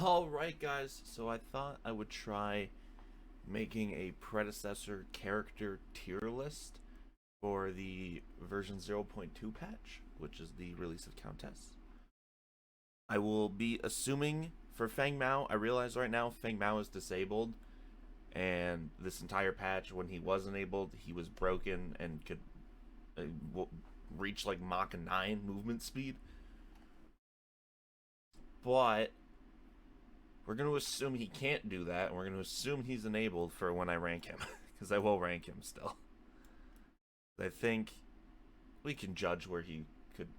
Alright guys, so I thought I would try making a predecessor character tier list for the version 0.2 patch, which is the release of Countess. I will be assuming for Feng Mao, I realize right now Feng Mao is disabled, and this entire patch, when he was enabled, he was broken and could reach like Mach 9 movement speed. But we're going to assume he can't do that, and we're going to assume he's enabled for when I rank him, because I will rank him still. I think we can judge where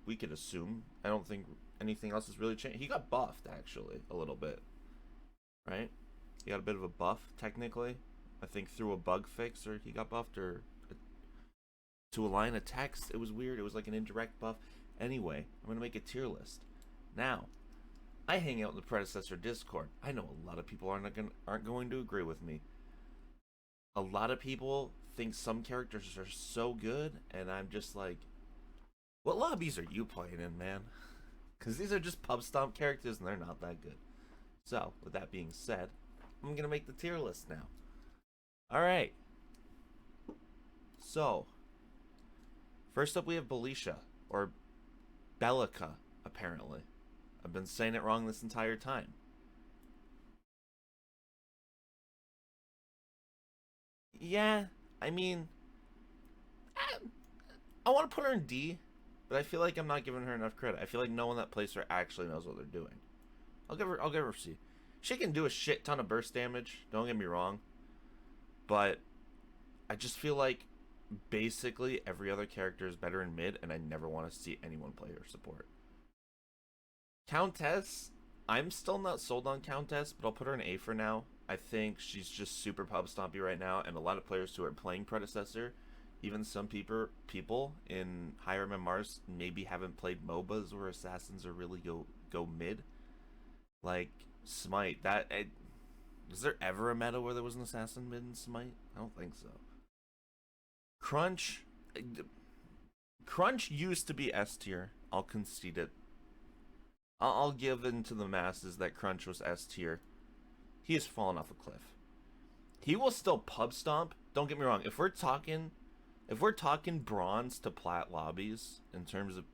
we could assume. I don't think anything else has really changed. He got buffed, actually, a little bit, right? He got a bit of a buff, technically. I think through a bug fix, or he got buffed, or to align a text. It was weird. It was like an indirect buff. Anyway, I'm going to make a tier list. Now, I hang out in the Predecessor Discord. I know a lot of people aren't going to agree with me. A lot of people think some characters are so good, and I'm just like, what lobbies are you playing in, man? Because these are just pub stomp characters, and they're not that good. So, with that being said, I'm going to make the tier list now. Alright. So, first up we have Belisha, or Bellica, apparently. I've been saying it wrong this entire time. Yeah, I mean, I want to put her in D, but I feel like I'm not giving her enough credit. I feel like no one that plays her actually knows what they're doing. I'll give her C. She can do a shit ton of burst damage, don't get me wrong, but I just feel like basically every other character is better in mid, and I never want to see anyone play her support. Countess, I'm still not sold on Countess, but I'll put her in A for now. I think she's just super pub stompy right now, and a lot of players who are playing Predecessor, even some people in higher MMRs maybe haven't played MOBAs where assassins are really go mid. Like Smite, is there ever a meta where there was an assassin mid in Smite? I don't think so. Crunch, Crunch used to be S tier. I'll concede it. I'll give in to the masses that Crunch was S tier. He has fallen off a cliff. He will still pub stomp. Don't get me wrong. If we're talking bronze to plat lobbies in terms of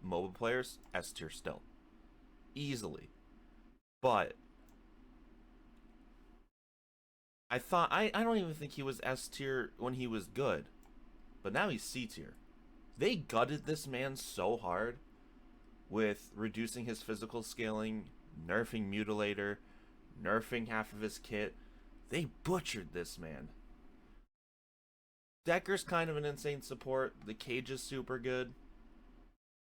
MOBA players, S tier still, easily. But I don't even think he was S tier when he was good, but now he's C tier. They gutted this man so hard with reducing his physical scaling, nerfing Mutilator, nerfing half of his kit. They butchered this man. Decker's kind of an insane support. The cage is super good.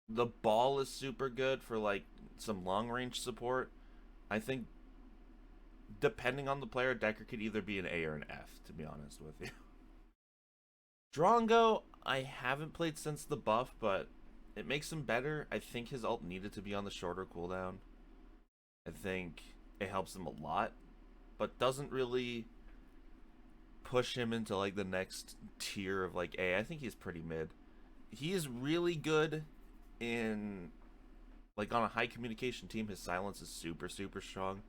The ball is super good for like some long range support. I think depending on the player, Decker could either be an A or an F, to be honest with you. Drongo, I haven't played since the buff, but it makes him better. I think his ult needed to be on the shorter cooldown. I think it helps him a lot, but doesn't really push him into like the next tier of like A. I think he's pretty mid. He is really good in like on a high communication team. His silence is super strong.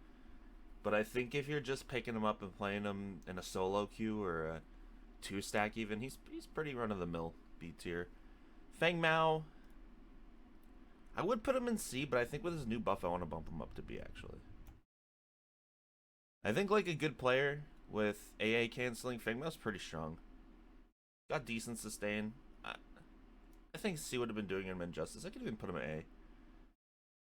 But I think if you're just picking him up and playing him in a solo queue or a 2-stack even, he's pretty run-of-the-mill B tier. Feng Mao, I would put him in C, but I think with his new buff, I want to bump him up to B, actually. I think like a good player with AA canceling, Feng Mao's pretty strong. Got decent sustain. I think C would have been doing him injustice. I could even put him at A.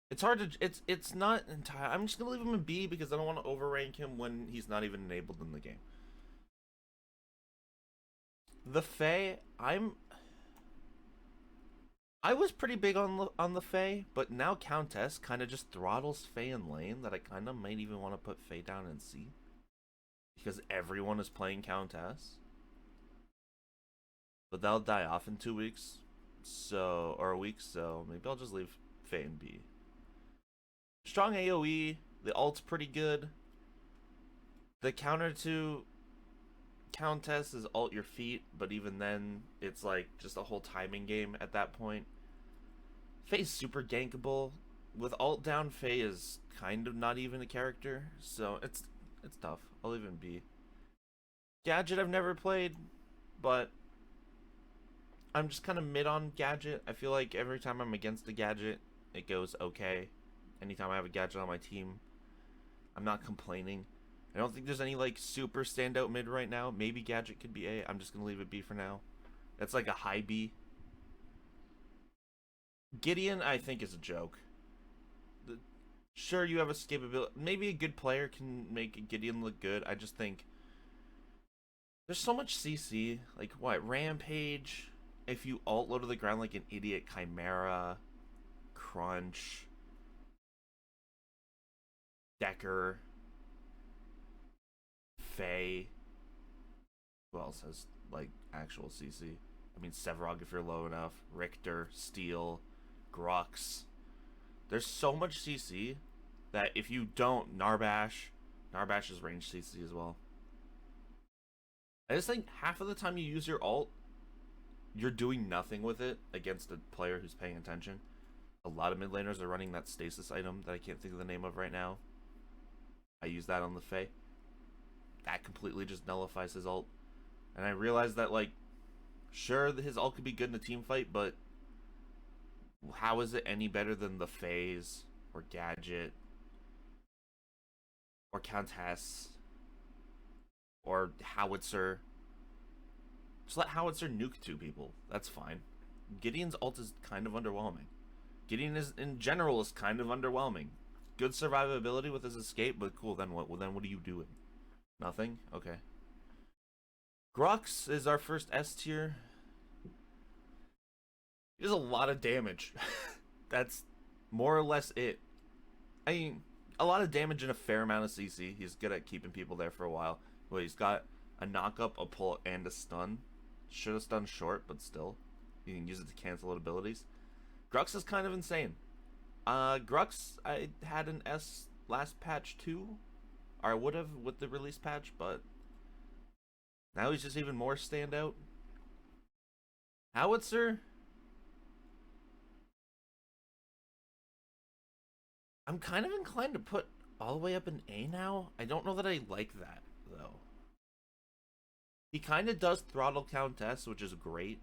It's hard to, it's not entire. I'm just gonna leave him in B because I don't want to overrank him when he's not even enabled in the game. The Fae, I was pretty big on the Fae, but now Countess kind of just throttles Fae in lane that I kind of might even want to put Fae down in C. Because everyone is playing Countess. But that'll die off in 2 weeks. So, or a week, so maybe I'll just leave Fae in B. Strong AoE, the ult's pretty good. The counter to Countess is ult your feet, but even then, it's like just a whole timing game at that point. Faye's super gankable. with alt down, Faye is kind of not even a character, so it's tough. I'll even be Gadget. I've never played, but I'm just kind of mid on Gadget. I feel like every time I'm against a Gadget, it goes okay. Anytime I have a Gadget on my team, I'm not complaining. I don't think there's any like super standout mid right now. Maybe Gadget could be A. I'm just gonna leave it B for now. That's like a high B. Gideon, I think, is a joke. Sure, you have escapability. Maybe a good player can make Gideon look good. I just think there's so much CC. Like, what? Rampage. If you alt low to the ground like an idiot, Chimera, Crunch, Decker, Faye. Who else has, like, actual CC? I mean, Sevarog if you're low enough. Richter, Steel, Grux. There's so much CC that if you don't, Narbash is range CC as well. I just think half of the time you use your alt, you're doing nothing with it against a player who's paying attention. A lot of mid laners are running that stasis item that I can't think of the name of right now. I use that on the Fae. That completely just nullifies his ult. And I realized that, like, sure, his ult could be good in a team fight, but how is it any better than the Phase or Gadget or Countess or Howitzer? Just let Howitzer nuke two people. That's fine. Gideon's ult is kind of underwhelming. Gideon is, in general, is kind of underwhelming. Good survivability with his escape, but cool, then what? Well, then what are you doing? Nothing? Okay. Grux is our first S tier. He does a lot of damage. That's more or less it. I mean, a lot of damage and a fair amount of CC. He's good at keeping people there for a while. Well, he's got a knock up, a pull, and a stun. Should have stunned short, but still. You can use it to cancel out abilities. Grux is kind of insane. Grux, I had an S last patch too. Or I would have with the release patch, but now he's just even more standout. Howitzer, I'm kind of inclined to put all the way up in A now. I don't know that I like that, though. He kind of does throttle Countess, which is great.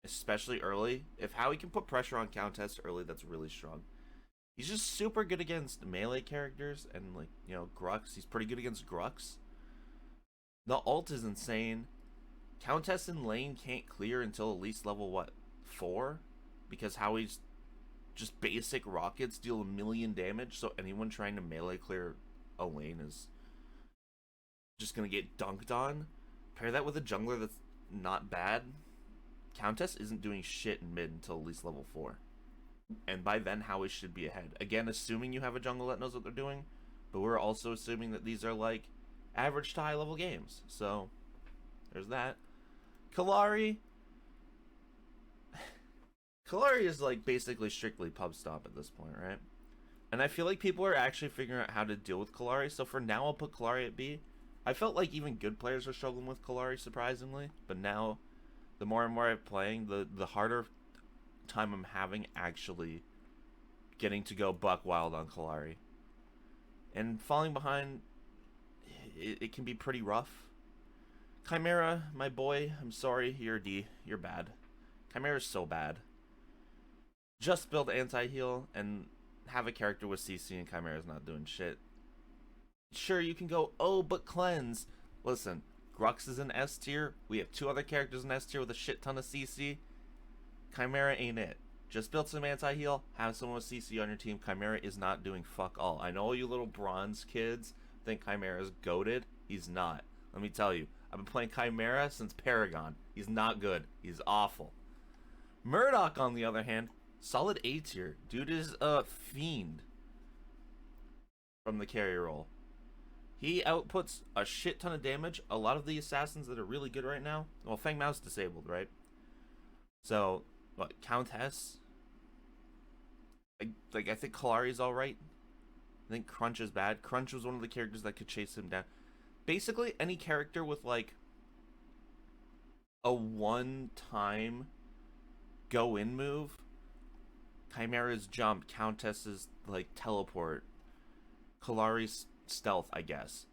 Especially early. If Howie can put pressure on Countess early, that's really strong. He's just super good against melee characters, and, like, you know, Grux. He's pretty good against Grux. The ult is insane. Countess in lane can't clear until at least level, what, 4? Because Howie's just basic rockets deal 1,000,000 damage, so anyone trying to melee clear a lane is just gonna get dunked on. Pair that with a jungler that's not bad. Countess isn't doing shit in mid until at least level 4. And by then, Howie should be ahead. Again, assuming you have a jungle that knows what they're doing, but we're also assuming that these are, like, average to high level games. So, there's that. Kallari. Kallari is, like, basically strictly pub stop at this point, right? And I feel like people are actually figuring out how to deal with Kallari, so for now I'll put Kallari at B. I felt like even good players are struggling with Kallari, surprisingly, but now, the more and more I'm playing, the harder time I'm having actually getting to go buck wild on Kallari. And falling behind, it can be pretty rough. Chimera, my boy, I'm sorry, you're D. You're bad. Chimera's so bad. Just build anti-heal and have a character with CC and Chimera's not doing shit. Sure, you can go, oh, but cleanse. Listen, Grux is in S tier. We have 2 other characters in S tier with a shit ton of CC. Chimera ain't it. Just build some anti-heal, have someone with CC on your team. Chimera is not doing fuck all. I know all you little bronze kids think Chimera's goated. He's not. Let me tell you, I've been playing Chimera since Paragon. He's not good. He's awful. Murdoch, on the other hand, solid A tier. Dude is a fiend from the carry role. He outputs a shit ton of damage. A lot of the assassins that are really good right now, well, Feng Mao's disabled, right? So, what, Countess? I think Kallari's alright. I think Crunch is bad. Crunch was one of the characters that could chase him down. Basically, any character with, like, a one-time go-in move Chimera's jump, Countess's like teleport, Kalari's stealth, I guess.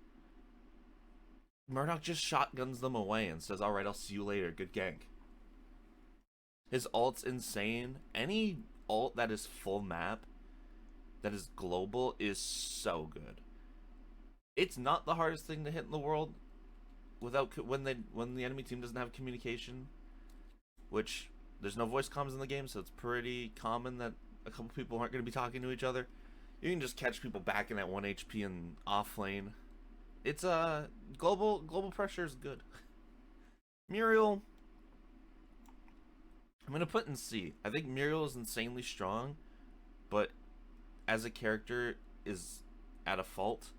Murdoch just shotguns them away and says, "All right, I'll see you later. Good gank." His ult's insane. Any ult that is full map, that is global, is so good. It's not the hardest thing to hit in the world without when the enemy team doesn't have communication, which there's no voice comms in the game, so it's pretty common that a couple people aren't going to be talking to each other. You can just catch people back in at 1 HP and off lane. It's global pressure is good. Muriel, I'm gonna put in C. I think Muriel is insanely strong, but as a character is at a fault.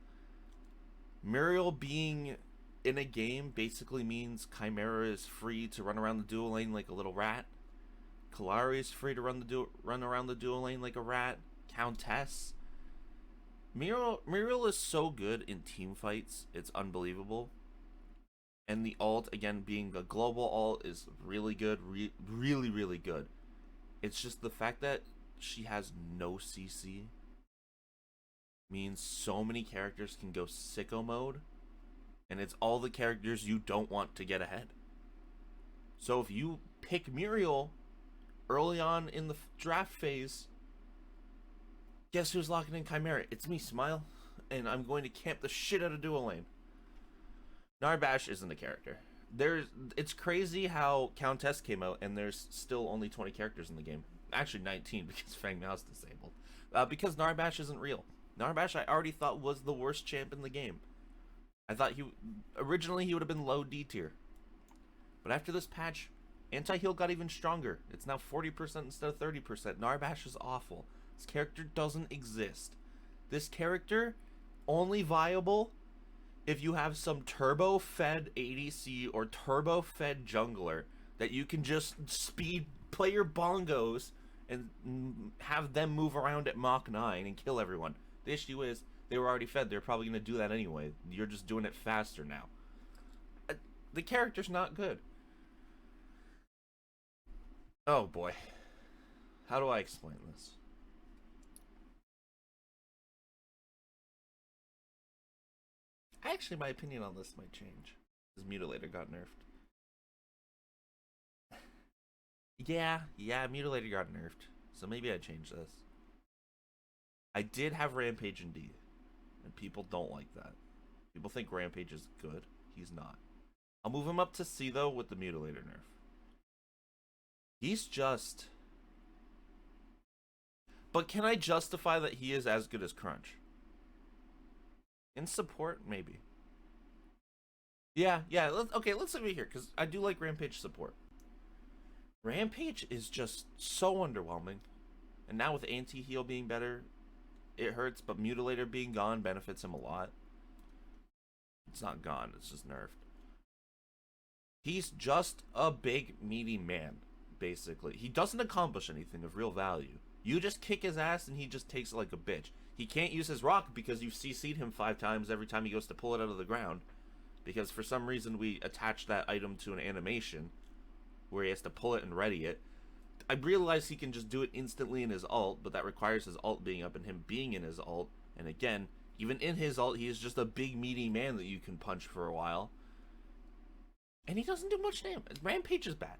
Muriel being in a game basically means Chimera is free to run around the duo lane like a little rat. Kalari is free to run around the duo lane like a rat. Countess. Muriel is so good in team fights, it's unbelievable. And the ult, again, being a global ult, is really good, really good. It's just the fact that she has no CC means so many characters can go sicko mode, and it's all the characters you don't want to get ahead. So if you pick Muriel early on in the draft phase, guess who's locking in Chimera? It's me, Smile, and I'm going to camp the shit out of duo lane. Narbash isn't a character. It's crazy how Countess came out and there's still only 20 characters in the game. Actually 19 because Fang Mao's disabled. Because Narbash isn't real. Narbash I already thought was the worst champ in the game. I thought originally he would have been low D tier. But after this patch, anti-heal got even stronger. It's now 40% instead of 30%. Narbash is awful. This character doesn't exist. This character only viable if you have some turbo-fed ADC or turbo-fed jungler that you can just play your bongos and have them move around at Mach 9 and kill everyone. The issue is, they were already fed. They're probably going to do that anyway. You're just doing it faster now. The character's not good. Oh boy. How do I explain this? Actually, my opinion on this might change. His Mutilator got nerfed. Yeah, Mutilator got nerfed. So maybe I change this. I did have Rampage in D. And people don't like that. People think Rampage is good. He's not. I'll move him up to C, though, with the Mutilator nerf. He's just... But can I justify that he is as good as Crunch? In support, maybe. Yeah. Let's leave it here, because I do like Rampage support. Rampage is just so underwhelming. And now with anti-heal being better, it hurts, but Mutilator being gone benefits him a lot. It's not gone, it's just nerfed. He's just a big, meaty man, basically. He doesn't accomplish anything of real value. You just kick his ass and he just takes it like a bitch. He can't use his rock because you've CC'd him 5 times every time he goes to pull it out of the ground. Because for some reason we attach that item to an animation where he has to pull it and ready it. I realize he can just do it instantly in his ult, but that requires his ult being up and him being in his ult. And again, even in his ult, he is just a big meaty man that you can punch for a while. And he doesn't do much damage. Rampage is bad.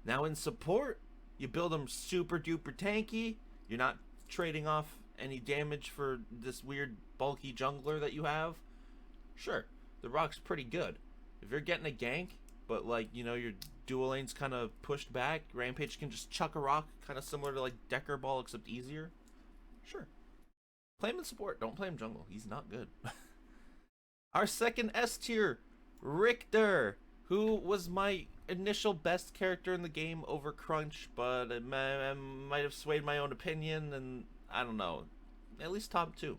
Now in support, you build him super duper tanky. You're not trading off any damage for this weird bulky jungler that you have. Sure, the rock's pretty good. If you're getting a gank, but like, you know, your dual lane's kind of pushed back, Rampage can just chuck a rock, kind of similar to like Decker Ball, except easier. Sure. Play him in support. Don't play him jungle. He's not good. Our second S tier, Richter, who was my initial best character in the game over Crunch, but it might have swayed my own opinion, and I don't know. At least top 2.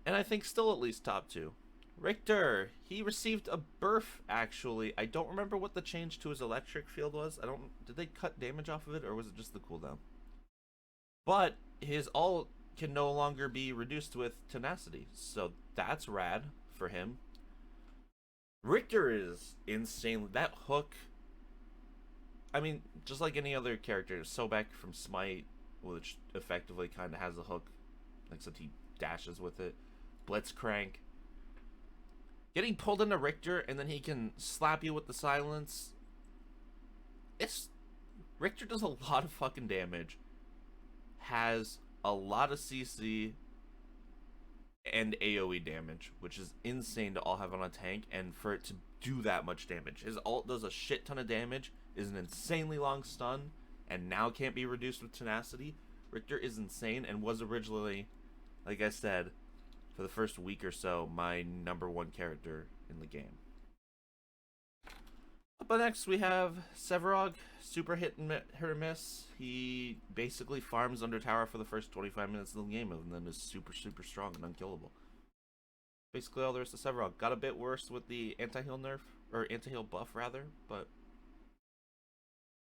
And I think still at least top 2. Richter, he received a burf, actually. I don't remember what the change to his electric field was. Did they cut damage off of it, or was it just the cooldown? But his ult can no longer be reduced with tenacity, so that's rad for him. Richter is insane. That hook, I mean, just like any other character, Sobek from Smite, which effectively kind of has a hook, except he dashes with it. Blitzcrank. Getting pulled into Richter, and then he can slap you with the silence. Richter does a lot of fucking damage. Has a lot of CC and AoE damage, which is insane to all have on a tank, and for it to do that much damage. His ult does a shit ton of damage, is an insanely long stun, and now can't be reduced with tenacity. Richter is insane and was originally, like I said, for the first week or so, my #1 character in the game. But next we have Sevarog, super hit or miss. He basically farms under tower for the first 25 minutes of the game and then is super strong and unkillable. Basically all there is to Sevarog. Got a bit worse with the anti-heal nerf, or anti-heal buff rather, but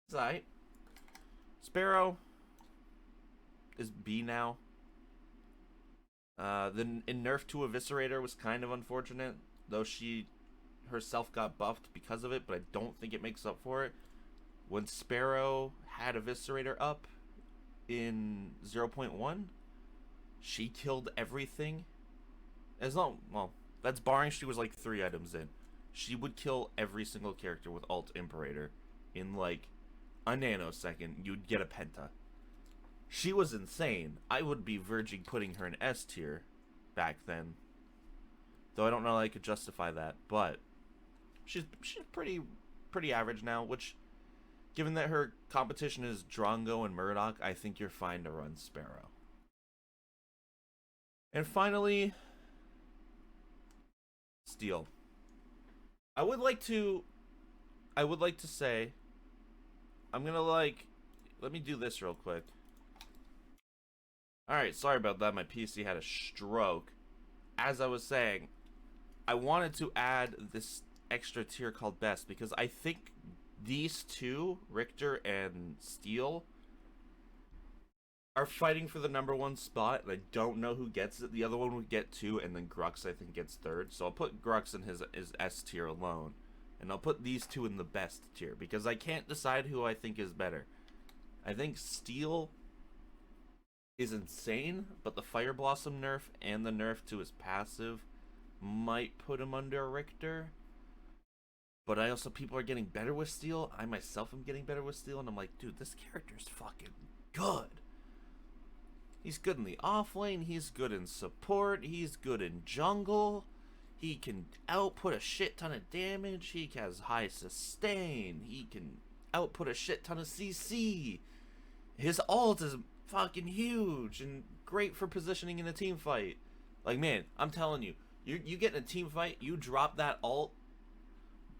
it's alright. Sparrow is B now. The nerf to Eviscerator was kind of unfortunate, though she herself got buffed because of it, but I don't think it makes up for it. When Sparrow had Eviscerator up in 0.1, she killed everything. Well, that's barring she was like 3 items in. She would kill every single character with Alt Imperator in like a nanosecond. You'd get a penta. She was insane. I would be verging putting her in S tier back then, though I don't know how I could justify that, but she's pretty average now, which, given that her competition is Drongo and Murdoch, I think you're fine to run Sparrow. And finally, Steel. I would like to say, I'm gonna let me do this real quick. Alright, sorry about that, my PC had a stroke. As I was saying, I wanted to add this extra tier called Best, because I think these two, Richter and Steel, are fighting for the #1 spot, and I don't know who gets it. The other one would get 2, and then Grux, I think, gets 3rd. So I'll put Grux in his S tier alone, and I'll put these two in the Best tier, because I can't decide who I think is better. I think Steel is insane, but the Fire Blossom nerf and the nerf to his passive might put him under Richter. But people are getting better with Steel. I myself am getting better with Steel, and I'm like, dude, this character's fucking good. He's good in the off lane, he's good in support, he's good in jungle. He can output a shit ton of damage, he has high sustain, he can output a shit ton of CC. His ult is fucking huge and great for positioning in a team fight. Like, man, I'm telling you, you get in a team fight, you drop that ult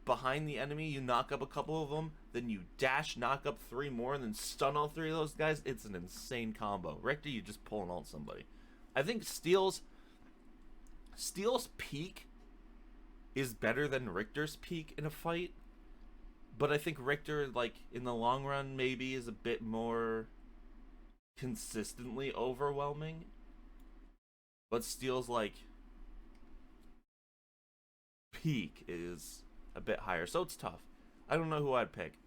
behind the enemy, you knock up a couple of them, then you dash, knock up 3 more, and then stun all 3 of those guys. It's an insane combo. Richter, you just pull and ult somebody. I think Steel's peak is better than Richter's peak in a fight, but I think Richter, like, in the long run, maybe is a bit more consistently overwhelming. But Steel's, like, peak is a bit higher, so it's tough. I don't know who I'd pick.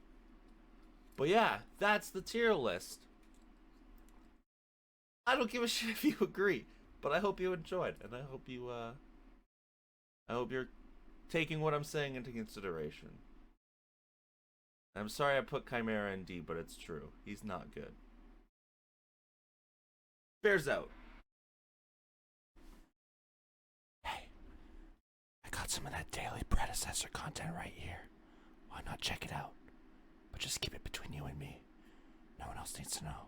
But yeah, that's the tier list. I don't give a shit if you agree, but I hope you enjoyed, and I hope you're taking what I'm saying into consideration. I'm sorry I put Chimera in D, but it's true. He's not good. Bears out. Hey, I got some of that daily Predecessor content right here. Why not check it out? But just keep it between you and me. No one else needs to know.